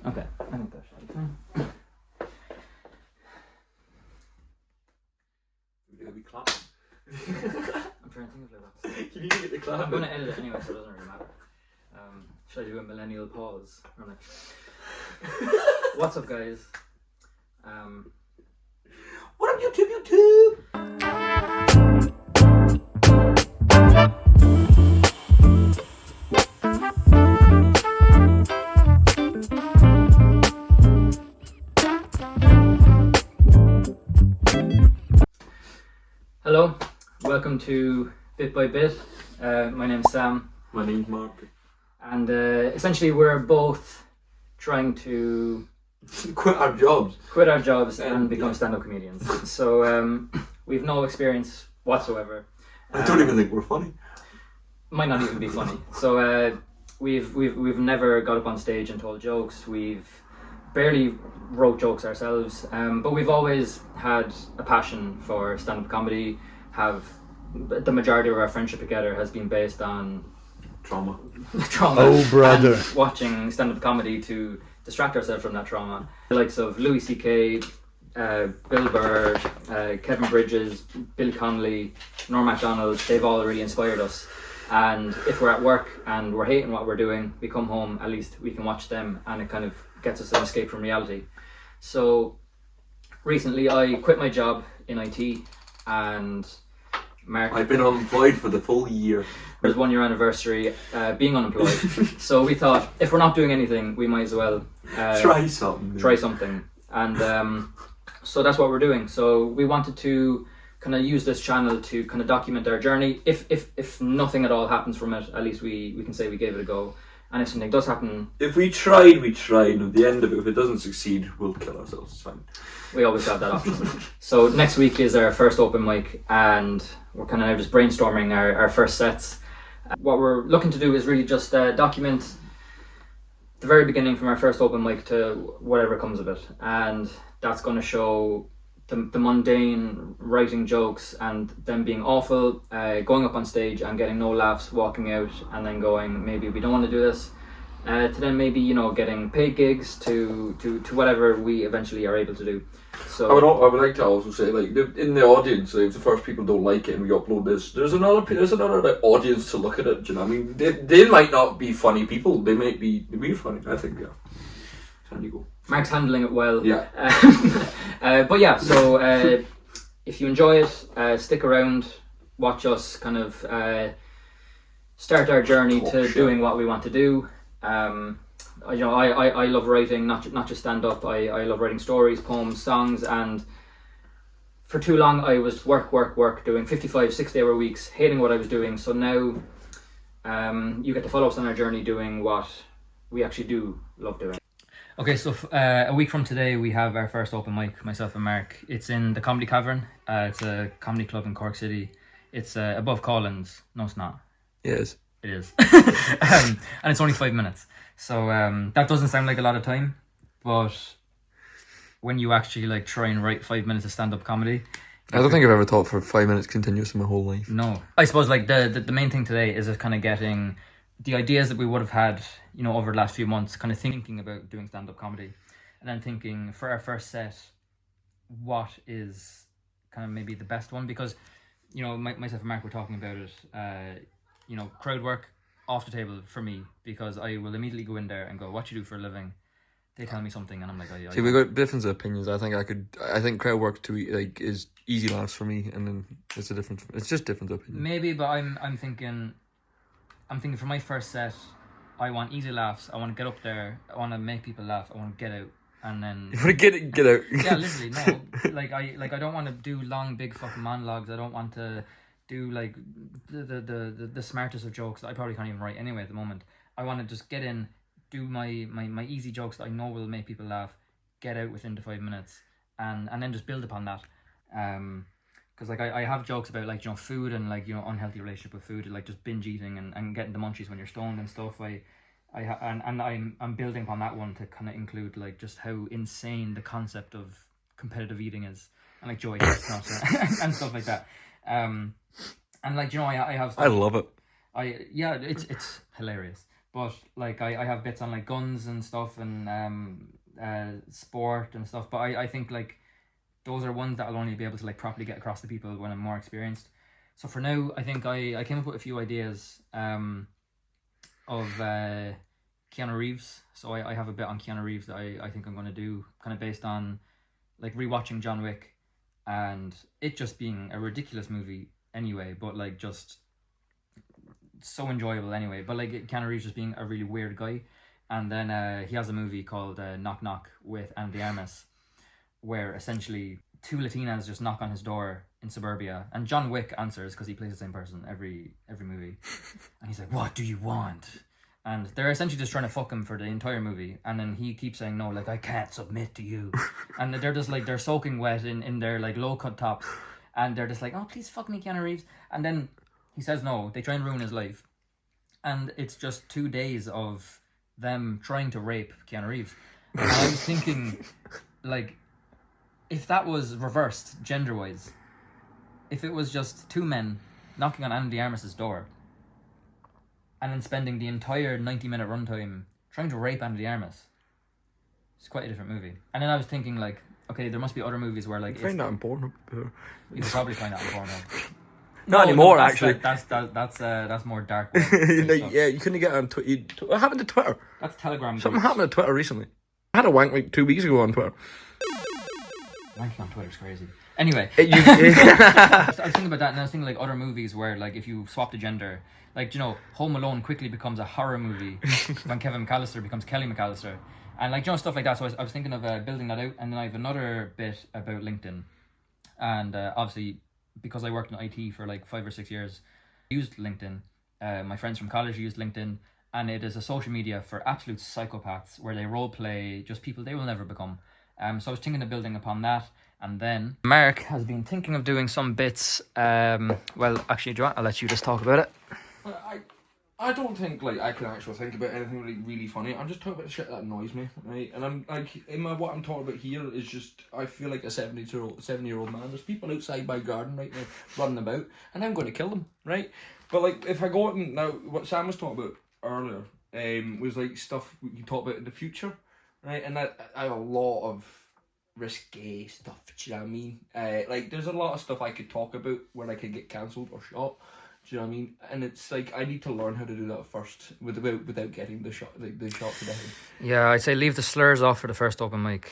Okay, I think that should be fine. You're gonna be clapping. I'm trying to think of like You need to get the clap. I'm going to edit it anyway, so it doesn't really matter. Should I do a millennial pause? Or like, what's up, guys? What up, YouTube? Hello, welcome to BitByBit. My name's Sam. My name's Mark. And essentially we're both trying to Quit our jobs. And become stand-up comedians. So we've no experience whatsoever. I don't even think we're funny. Might not even be funny. So we've never got up on stage and told jokes. We've barely wrote jokes ourselves. But we've always had a passion for stand-up comedy. The majority of our friendship together has been based on Trauma. Oh, brother. And watching stand-up comedy to distract ourselves from that trauma. The likes of Louis C.K., Bill Burr, Kevin Bridges, Bill Connolly, Norm MacDonald, they've all really inspired us. And if we're at work and we're hating what we're doing, we come home, at least we can watch them, and it kind of gets us an escape from reality. So recently I quit my job in IT, and Mark... I've been unemployed for the full year. It was 1 year anniversary being unemployed. So we thought, if we're not doing anything, we might as well try something. And so that's what we're doing. So we wanted to kind of use this channel to kind of document our journey. If nothing at all happens from it, at least we can say we gave it a go. And if something does happen... If we tried, we tried. And at the end of it, if it doesn't succeed, we'll kill ourselves. It's fine. We always have that option. So next week is our first open mic, and we're kind of now just brainstorming our first sets. What we're looking to do is really just document the very beginning from our first open mic to whatever comes of it. And that's going to show the mundane writing jokes and them being awful, going up on stage and getting no laughs, walking out and then going, maybe we don't want to do this, to then maybe, you know, getting paid gigs to whatever we eventually are able to do. So I would like to also say, like, in the audience, if the first people don't like it and we upload this, there's another like, audience to look at it. Do you know what I mean? They might not be funny people. They might be funny. I think, yeah. There you go. Mark's handling it well. Yeah. But yeah, so if you enjoy it, stick around, watch us kind of start our journey doing what we want to do. I love writing, not just stand up. I love writing stories, poems, songs, and for too long I was work, doing 55, 6-day weeks, hating what I was doing. So now you get to follow us on our journey doing what we actually do love doing. Okay, so a week from today we have our first open mic, myself and Mark. It's in the Comedy Cavern. It's a comedy club in Cork City. It's above Collins. No, it's not. Yes. It is. And it's only 5 minutes. So that doesn't sound like a lot of time, but when you actually like try and write 5 minutes of stand-up comedy... I don't think I've ever taught for 5 minutes continuous in my whole life. No. I suppose like the main thing today is just kind of getting the ideas that we would have had, you know, over the last few months, kind of thinking about doing stand-up comedy, and then thinking for our first set, what is kind of maybe the best one, because, you know, myself and Mark were talking about it, you know, crowd work off the table for me, because I will immediately go in there and go, what you do for a living? They tell me something and I'm like, See, we got different opinions. I think crowd work is easy laughs for me, and then it's just different opinions. Maybe, but I'm thinking for my first set, I want easy laughs. I want to get up there. I want to make people laugh. I want to get out, and then you want to get out. Yeah, literally. No, I don't want to do long, big fucking monologues. I don't want to do like the smartest of jokes that I probably can't even write anyway at the moment. I want to just get in, do my easy jokes that I know will make people laugh, get out within the 5 minutes, and then just build upon that. Because like I have jokes about, like, you know, food and, like, you know, unhealthy relationship with food, like just binge eating and getting the munchies when you're stoned and stuff. I'm building upon that one to kind of include, like, just how insane the concept of competitive eating is, and like joy and stuff like that. And like, you know, I have stuff, I love it. it's hilarious. but like I have bits on like guns and stuff and sport and stuff. But I think like those are ones that I'll only be able to like properly get across to people when I'm more experienced. So for now, I think I came up with a few ideas of Keanu Reeves. So I have a bit on Keanu Reeves that I think I'm going to do, kind of based on like rewatching John Wick and it just being a ridiculous movie anyway, but like just so enjoyable anyway. But like Keanu Reeves just being a really weird guy. And then he has a movie called Knock Knock with Ana de Armas, where essentially two Latinas just knock on his door in suburbia, and John Wick answers because he plays the same person every movie, and he's like, "What do you want?" And they're essentially just trying to fuck him for the entire movie, and then he keeps saying no, like, "I can't submit to you," and they're just like, they're soaking wet in their like low cut tops, and they're just like, "Oh, please fuck me, Keanu Reeves," and then he says no. They try and ruin his life, and it's just 2 days of them trying to rape Keanu Reeves. And I was thinking, like, if that was reversed gender-wise, if it was just two men knocking on Ana de Armas' door and then spending the entire 90-minute runtime trying to rape Ana de Armas, it's quite a different movie. And then I was thinking, like, okay, there must be other movies where, like, I find that important. you could probably find that in Pornhub. Not anymore, that's, actually. That's more dark. Yeah, you couldn't get on Twitter. What happened to Twitter? That's Telegram. Something happened to Twitter recently. I had a wank like 2 weeks ago on Twitter. Wanking on Twitter's crazy. Anyway, I was thinking about that, and I was thinking like other movies where, like, if you swap the gender, like, you know, Home Alone quickly becomes a horror movie when Kevin McAllister becomes Kelly McAllister, and like, you know, stuff like that. So I was thinking of building that out, and then I have another bit about LinkedIn, and obviously because I worked in IT for like 5 or 6 years, I used LinkedIn. My friends from college used LinkedIn, and it is a social media for absolute psychopaths where they role play just people they will never become. So I was thinking of building upon that, and then Mark has been thinking of doing some bits. Well, actually, do you want? I'll let you just talk about it. I don't think like I can actually think about anything like really funny. I'm just talking about shit that annoys me, right? And I'm like, what I'm talking about here is just, I feel like a 70-year-old man. There's people outside my garden right now running about, and I'm going to kill them, right? But like, if I go out and now, what Sam was talking about earlier, was like stuff we can talk about in the future, right? And I have a lot of risque stuff. Do you know what I mean? Like, there's a lot of stuff I could talk about where I could get cancelled or shot. Do you know what I mean? And it's like, I need to learn how to do that first without getting the shot to the head. Yeah, I'd say leave the slurs off for the first open mic.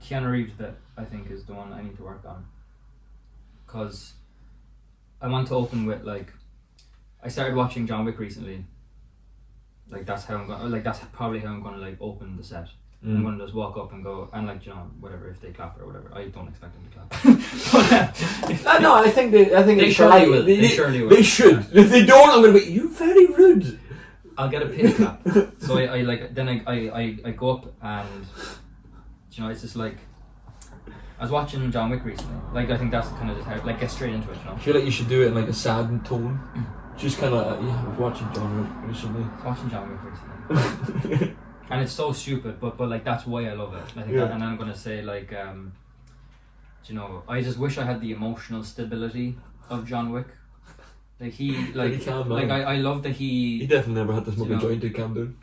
Keanu Reeves bit, I think, is the one I need to work on, because I want to open with, like, I started watching John Wick recently. Like, that's probably how I'm gonna like open the set. I'm gonna just walk up and go, and like, you know, whatever, if they clap or whatever. I don't expect them to clap. No, I think they surely will. They surely will. They should. If they don't, I'm gonna be, you're very rude. I'll get a pin clap. So I like, then I go up, and you know, it's just like, I was watching John Wick recently. Like, I think that's kind of just how, like, get straight into it, you know. I feel like you should do it in like a sad tone. Just kind of, yeah, I was watching John Wick recently. Watching John Wick recently. And it's so stupid, but like, that's why I love it. I think that, and I'm gonna say, like, you know, I just wish I had the emotional stability of John Wick. Like, I love that he definitely never had to smoke a joint to calm down.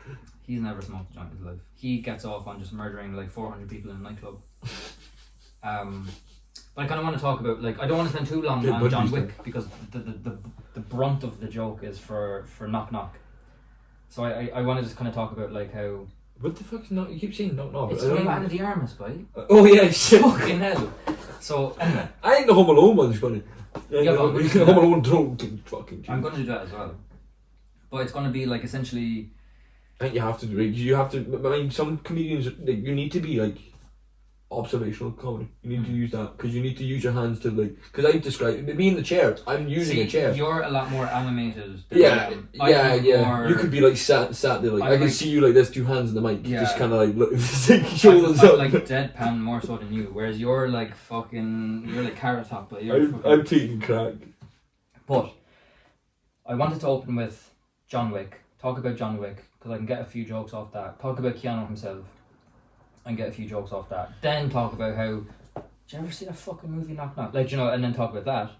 He's never smoked a joint in his life. He gets off on just murdering like 400 people in a nightclub. But I kind of want to talk about, like, I don't want to spend too long on John Wick because the brunt of the joke is for Knock Knock. So I want to just kind of talk about, like, how. What the fuck's Knock? You keep saying Knock Knock. It's from Ana de Armas, boy. Oh yeah, shit. Fucking hell. So anyway, I think the Home Alone one's funny. Yeah, but Home Alone don't fucking. I'm going to do that as well, but it's going to be like, essentially. I think you have to do it. You have to. I mean, some comedians, like, you need to be like observational comedy. You need to use that because you need to use your hands to, like. Because I describe me in the chair. I'm using a chair. You're a lot more animated. Yeah. More, you could be like sat there. Like, I can see you like this, 2 hands in the mic. Yeah. Just kind of like look, shoulders I'm up. like deadpan more so than you. Whereas you're like fucking. You're like Carrot Top, but I'm taking crack. But I wanted to open with John Wick. Talk about John Wick because I can get a few jokes off that. Talk about Keanu himself and get a few jokes off that. Then talk about how, did you ever see that fucking movie Knock Knock? Like, you know, and then talk about that.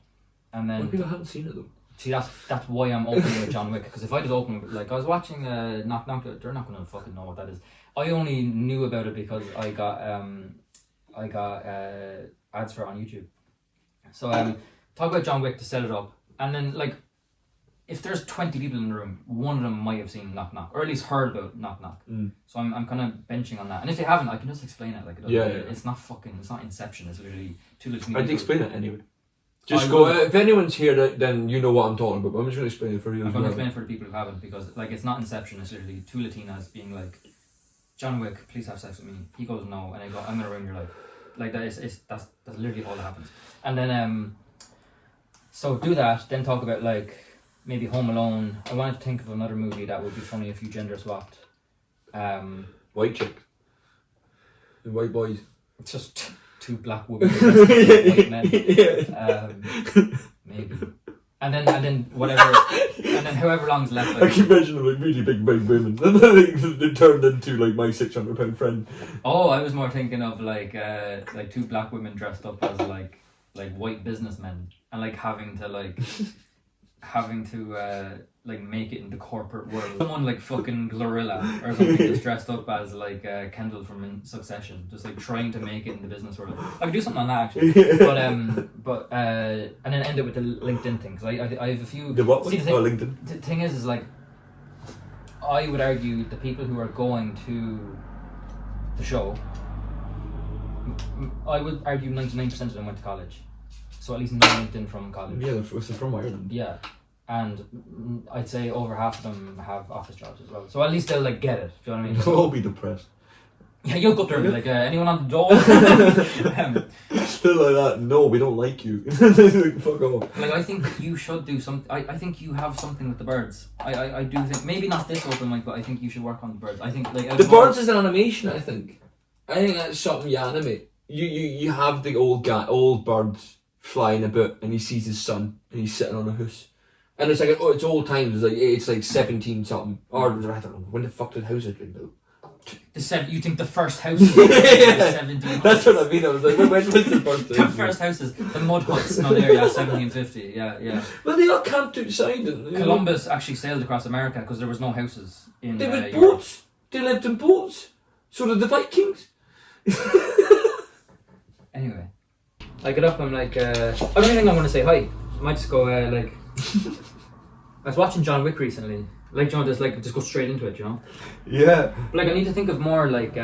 And then People haven't seen it though. See, that's why I'm opening with John Wick, because if I just open with, like, I was watching Knock Knock, they're not gonna fucking know what that is. I only knew about it because I got ads for it on YouTube. So talk about John Wick to set it up, and then like, if there's 20 people in the room, one of them might have seen Knock Knock, or at least heard about Knock Knock. So I'm kind of benching on that, and if they haven't, I can just explain it. Like, it's not Inception. It's literally two little. I'd explain it anyway. Just go. If anyone's here, then you know what I'm talking about. But I'm just going to explain it for you. I'm going to explain it for the people who haven't, because like, it's not Inception. It's literally two Latinas being like, John Wick, please have sex with me. He goes no, and I go, I'm going to ruin your life. Like that is that's literally all that happens. And then so do that. Then talk about like maybe Home Alone. I wanted to think of another movie that would be funny if you gender swapped. White chick. And white boys. It's just two black women, white men. Maybe. And then whatever, and then however long's left. I can imagine them like really big women, and then they turned into like my £600 friend. Oh, I was more thinking of like two black women dressed up as like white businessmen, and like having to make it in the corporate world. Someone like fucking Glorilla or something that's dressed up as like Kendall from Succession, just like trying to make it in the business world. I could do something on that actually. But and then end it with the LinkedIn thing, because I have a few. The what? LinkedIn. The thing is like, I would argue the people who are going to the show, I would argue 99% of them went to college. So at least know LinkedIn from college. Yeah, they're from Ireland. Yeah. And I'd say over half of them have office jobs as well. So at least they'll like get it. Do you know what I mean? They'll all be depressed. Yeah, you'll go up there and be like, anyone on the door? Still like that, no, we don't like you. Fuck off. Like, I think you should do something. I think you have something with the birds. I do think, maybe not this open mic, but I think you should work on the birds. I think like the birds is an animation, I think. I think that's something you animate. You have the old birds flying about, and he sees his son, and he's sitting on a house. And it's like, it's old times, it's like 17 something, or I don't know, when the fuck did houses get built? You think the first house is 1700s? That's what I mean, I was like, when was the first The first houses, the mud huts, not there, 1750, yeah. Well, they all camped outside. Columbus actually sailed across America because there was no houses in They had Europe. boats, they lived in boats, so did the Vikings. Anyway, I get up, I'm like, I don't even think I'm going to say hi. I might just go, like, I was watching John Wick recently. Like, you know, just go straight into it, you know? Yeah. But, like, I need to think of more, like,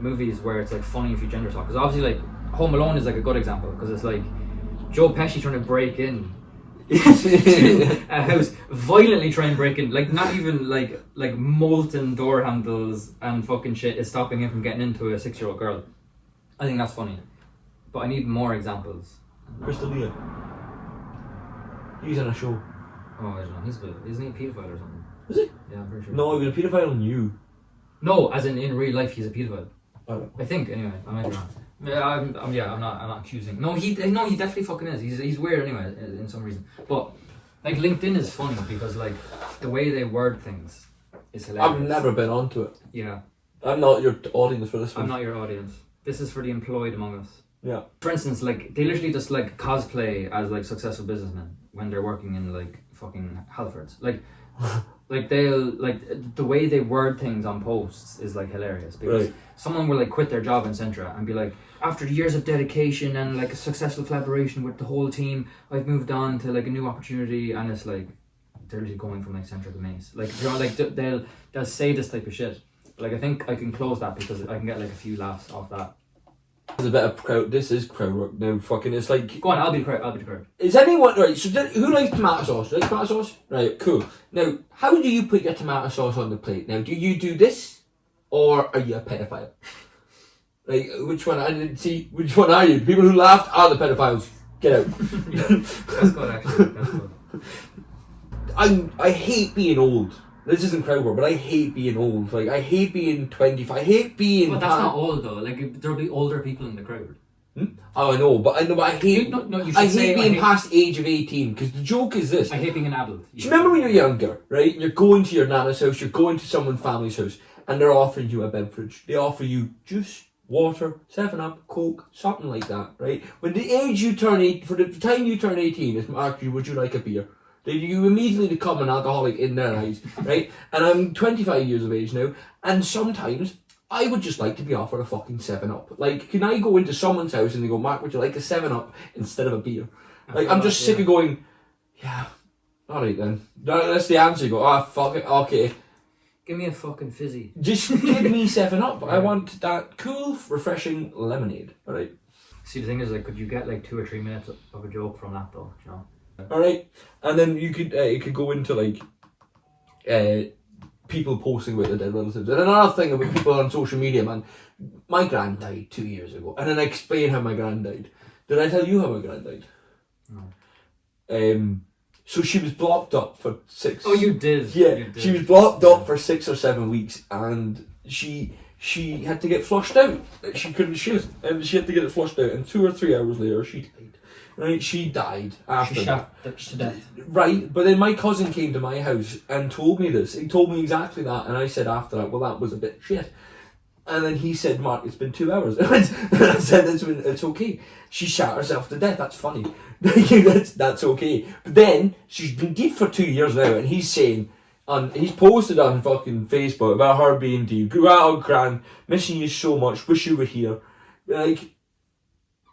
movies where it's, like, funny if you gender talk. Because obviously, like, Home Alone is, like, a good example. Because it's, like, Joe Pesci trying to break in to a house, violently try and break in. Like, not even, like molten door handles and fucking shit is stopping him from getting into a 6-year-old girl. I think that's funny. But I need more examples. Crystalia. He's in a show. Oh, I don't know. Isn't he a paedophile or something? Is he? Yeah, I'm pretty sure. No, he was a paedophile on you. No, as in real life, he's a paedophile. Oh. I think, anyway. I might be wrong. I'm not accusing. No, he definitely fucking is. He's weird anyway, in some reason. But, like, LinkedIn is funny because, like, the way they word things is hilarious. I've never been onto it. Yeah. I'm not your audience for this one. I'm not your audience. This is for the employed among us. Yeah. For instance, like, they literally just, like, cosplay as, like, successful businessmen when they're working in, like, fucking Halfords. Like, they'll, like, the way they word things on posts is, like, hilarious. Because someone will, like, quit their job in Centra and be like, after years of dedication and, like, a successful collaboration with the whole team, I've moved on to, like, a new opportunity. And it's, like, they're literally going from, like, Centra to Mace. Like, you know, like, they'll say this type of shit. But, like, I think I can close that because I can get, like, a few laughs off that. There's a bit of crowd. This is crowd work now. Fucking, it's like. Go on, I'll be the crowd. Is anyone right? So, who likes tomato sauce? Like tomato sauce? Right, cool. Now, how do you put your tomato sauce on the plate? Now, do you do this, or are you a pedophile? Like, which one? I didn't see. Which one are you? The people who laughed are the pedophiles. Get out. That's good, actually. That's good. I hate being old. This isn't crowd work, but I hate being old. Like, I hate being 25. I hate being. But that's not old though. Like, there'll be older people in the crowd. Oh, I know, but I hate. I hate being past the age of 18. Because the joke is this. I hate being an adult. Do you remember when you're younger, right? You're going to your nana's house. You're going to someone's family's house, and they're offering you a beverage. They offer you juice, water, 7-Up, Coke, something like that, right? When the age you turn for the time you turn 18, it's actually, would you like a beer? You immediately become an alcoholic in their eyes, right? And I'm 25 years of age now, and sometimes I would just like to be offered a fucking 7-Up. Like, can I go into someone's house and they go, Mark, would you like a 7-Up instead of a beer? Like, I'm just sick of going, yeah, alright then. That's the answer. You go, fuck it, okay. Give me a fucking fizzy. Just give me 7-Up. I want that cool, refreshing lemonade, alright? See, the thing is, like, could you get like 2 or 3 minutes of a joke from that though? You know? Alright, and then you could it could go into like people posting about their dead relatives. And another thing about people on social media, man, my gran died 2 years ago, and then I explain how my gran died. Did I tell you how my gran died? No. So she was blocked up for 6. Oh, you did. Yeah, you did. she was blocked up for 6 or 7 weeks, and she had to get flushed out. She couldn't shit, and she had to get it flushed out. And 2 or 3 hours later, she died. Right, she died after She that. shot to death. Right, but then my cousin came to my house and told me this. He told me exactly that, and I said after that, well, that was a bit shit. And then he said, Mark, it's been 2 hours. And I said, it's okay. She shot herself to death. That's funny. that's okay. But then she's been dead for 2 years now, and he's saying, he's posted on fucking Facebook about her being deep. Wow, Gran, missing you so much. Wish you were here. Like,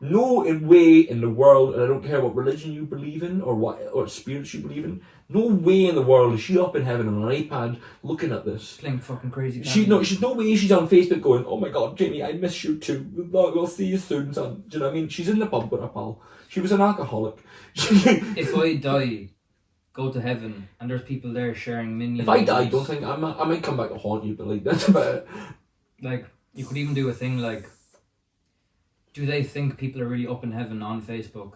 no way in the world, and I don't care what religion you believe in or spirits you believe in, no way in the world is she up in heaven on an iPad looking at this. Playing fucking crazy. She's no way she's on Facebook going, oh my god, Jamie, I miss you too. We'll see you soon, son. Do you know what I mean? She's in the pub with her pal. She was an alcoholic. If I die, go to heaven, and there's people there sharing minions. If I die, don't think I might come back and haunt you, but like that's about it. Like, you could even do a thing like, do they think people are really up in heaven on Facebook?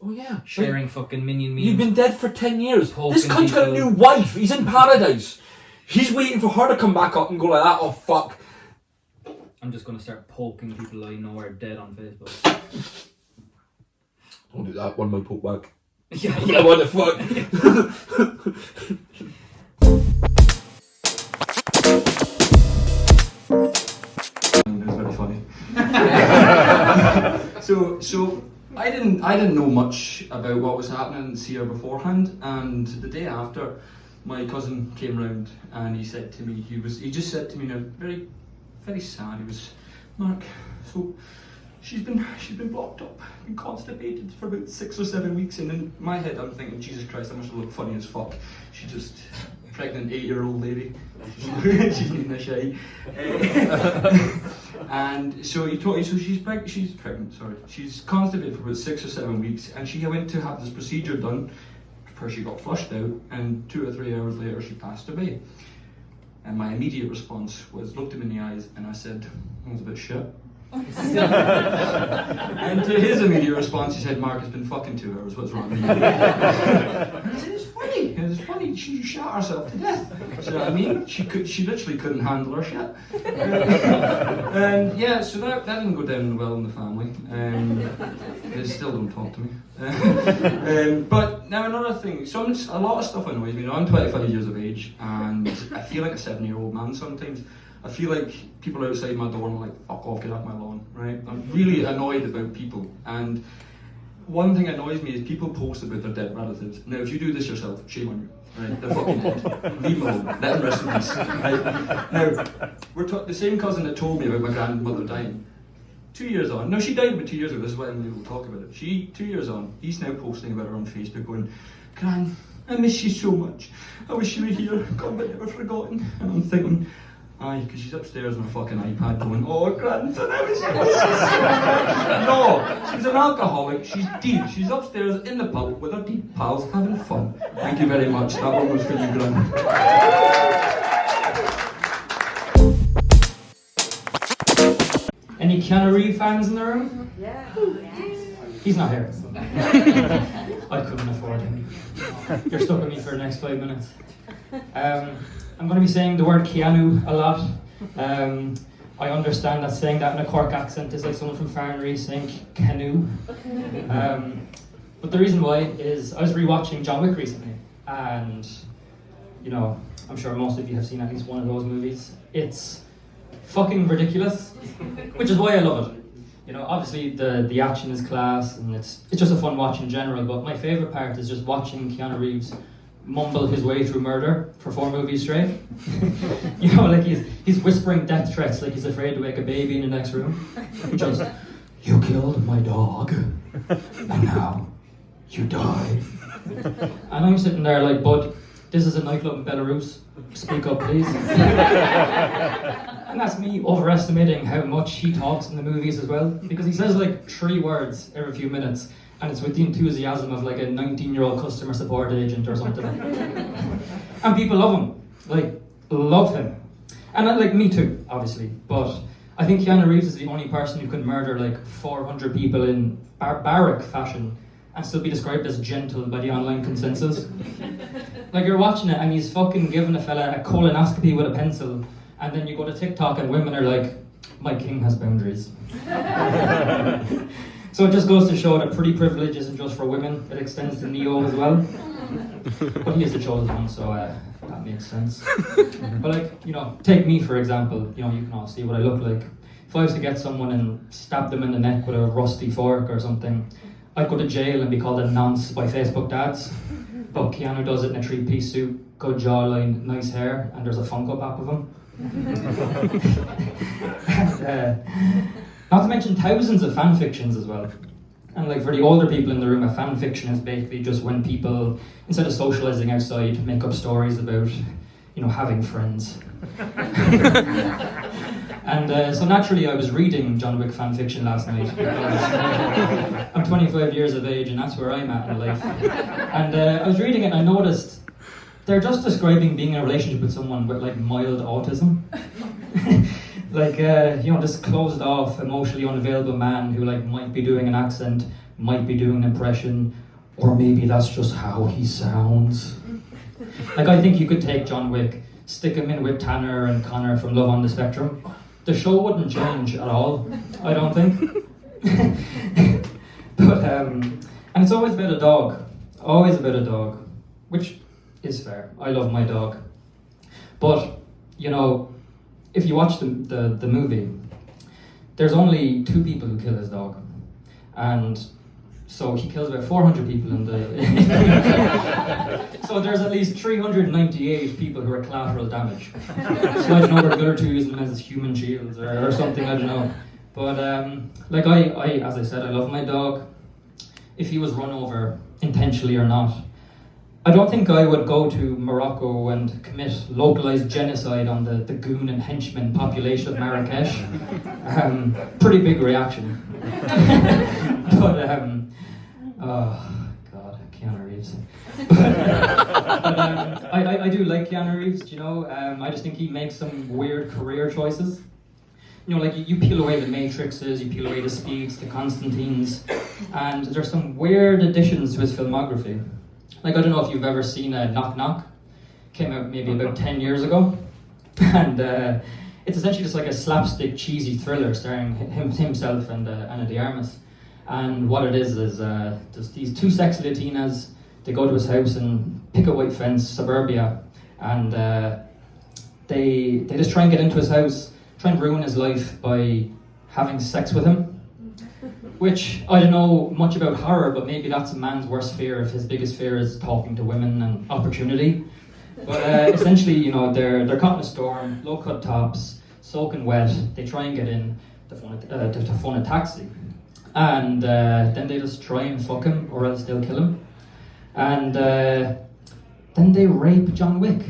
Oh yeah. Sharing fucking minion memes. You've been dead for 10 years. Poking This cunt's got a new wife. He's in paradise. He's waiting for her to come back up and go like that. Oh fuck. I'm just gonna start poking people I know are dead on Facebook. Don't do that. One might poke back. Yeah. What the fuck? It was very funny. So I didn't know much about what was happening in Sierra beforehand, and the day after, my cousin came round and he said to me, he just said to me in a very, very sad. He was, Mark, so she's been blocked up, been constipated for about 6 or 7 weeks, and in my head I'm thinking, Jesus Christ, I must look funny as fuck. She just pregnant 8-year-old lady. She's eating a shy. And so he told me, so she's pregnant, sorry. She's constipated for about 6 or 7 weeks, and she went to have this procedure done before she got flushed out, and 2 or 3 hours later she passed away. And my immediate response was, looked him in the eyes, and I said, that was a bit shit. And to his immediate response, he said, Mark, it's been fucking 2 hours, what's wrong with you? And I said, it's funny, she shot herself to death. So, you know what I mean? She literally couldn't handle her shit. And yeah, so that didn't go down well in the family. They still don't talk to me. But now another thing, a lot of stuff annoys me. You know, I'm 25 years of age, and I feel like a 7-year-old man sometimes. I feel like people outside my door and like, fuck off, get off my lawn, right? I'm really annoyed about people, and one thing that annoys me is people post about their dead relatives. Now, if you do this yourself, shame on you, right? They're fucking dead. Leave them alone. Let them rest in peace, right? Now, the same cousin that told me about my grandmother dying, 2 years on, no, she died about 2 years ago, this is why I'm able to talk about it. 2 years on, he's now posting about her on Facebook going, Gran, I miss you so much. I wish you were here. God, but never forgotten. And I'm thinking, aye, because she's upstairs on her fucking iPad going, oh, grandson, I wish you were here. No, she's an alcoholic, she's deep. She's upstairs in the pub with her deep pals having fun. Thank you very much. That one was for you, Gran. Any Keanu Reeves fans in the room? Yeah. He's not here. I couldn't afford him. You're stuck with me for the next 5 minutes. I'm going to be saying the word Keanu a lot. I understand that saying that in a Cork accent is like someone from Farnry saying canoe. But the reason why is I was rewatching John Wick recently, and you know, I'm sure most of you have seen at least one of those movies. It's fucking ridiculous, which is why I love it. You know, obviously the action is class and it's just a fun watch in general, but my favourite part is just watching Keanu Reeves mumble his way through murder for 4 movies straight. You know, like he's whispering death threats like he's afraid to wake a baby in the next room. Just, you killed my dog, and now you die. And I'm sitting there like, bud, this is a nightclub in Belarus. Speak up, please. And that's me overestimating how much he talks in the movies as well, because he says like 3 words every few minutes, and it's with the enthusiasm of like a 19-year-old customer support agent or something. And people love him, like, love him. And like me too, obviously, but I think Keanu Reeves is the only person who could murder like 400 people in barbaric fashion and still be described as gentle by the online consensus. Like, you're watching it and he's fucking giving a fella a colonoscopy with a pencil, and then you go to TikTok and women are like, my king has boundaries. So it just goes to show that pretty privilege isn't just for women, it extends to Neo as well. But he is the chosen one, so that makes sense. But like, you know, take me for example, you know, you can all see what I look like. If I was to get someone and stab them in the neck with a rusty fork or something, I'd go to jail and be called a nonce by Facebook dads. But Keanu does it in a 3-piece suit, good jawline, nice hair, and there's a Funko Pop of him. And, not to mention thousands of fan fictions as well. And like, for the older people in the room, a fan fiction is basically just when people, instead of socializing outside, make up stories about, you know, having friends. And so naturally I was reading John Wick fan fiction last night, because I'm 25 years of age and that's where I'm at in life. And I was reading it and I noticed they're just describing being in a relationship with someone with like mild autism. Like, you know, this closed off, emotionally unavailable man who like might be doing an accent, might be doing an impression, or maybe that's just how he sounds. Like, I think you could take John Wick, stick him in with Tanner and Connor from Love on the Spectrum. The show wouldn't change at all, I don't think. But, and it's always about a dog. Always about a dog. Which is fair. I love my dog. But, you know, if you watch the movie, there's only 2 people who kill his dog. And so he kills about 400 people in the... So there's at least 398 people who are collateral damage. Sliding over the other 2 using them as human shields or something, I don't know. But like I, as I said, I love my dog. If he was run over, intentionally or not, I don't think I would go to Morocco and commit localized genocide on the goon and henchman population of Marrakesh. Pretty big reaction. But, oh God, Keanu Reeves. But I do like Keanu Reeves, you know. I just think he makes some weird career choices. You know, like you peel away the Matrixes, you peel away the Speeds, the Constantines, and there's some weird additions to his filmography. Like, I don't know if you've ever seen Knock Knock. Came out maybe about 10 years ago. And it's essentially just like a slapstick, cheesy thriller starring himself and Ana de Armas. And what it is just these 2 sexy Latinas, they go to his house and pick a white fence, suburbia, and they just try and get into his house, try and ruin his life by having sex with him. Which, I don't know much about horror, but maybe that's a man's worst fear if his biggest fear is talking to women and opportunity. But essentially, you know, they're caught in a storm, low-cut tops, soaking wet, they try and get in to phone a taxi. And then they just try and fuck him, or else they'll kill him. And then they rape John Wick.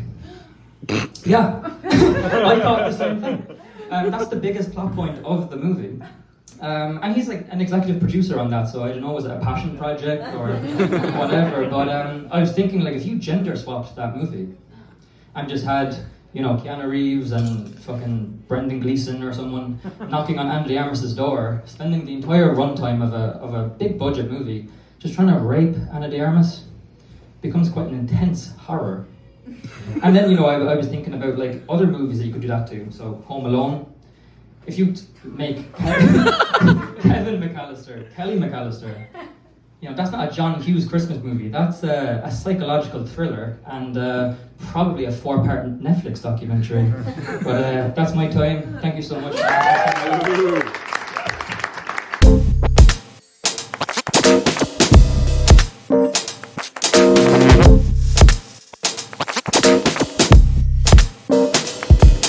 Yeah, I thought the same thing. That's the biggest plot point of the movie. And he's like an executive producer on that, so I don't know, was it a passion project or whatever, but I was thinking, like, if you gender swapped that movie and just had, you know, Keanu Reeves and fucking Brendan Gleeson or someone knocking on Ana de Armas' door, spending the entire runtime of a big budget movie just trying to rape Ana de Armas, becomes quite an intense horror. And then, you know, I was thinking about like other movies that you could do that to, so Home Alone. If you make Kelly McAllister, you know, that's not a John Hughes Christmas movie. That's a psychological thriller and probably a 4-part Netflix documentary. But that's my time. Thank you so much.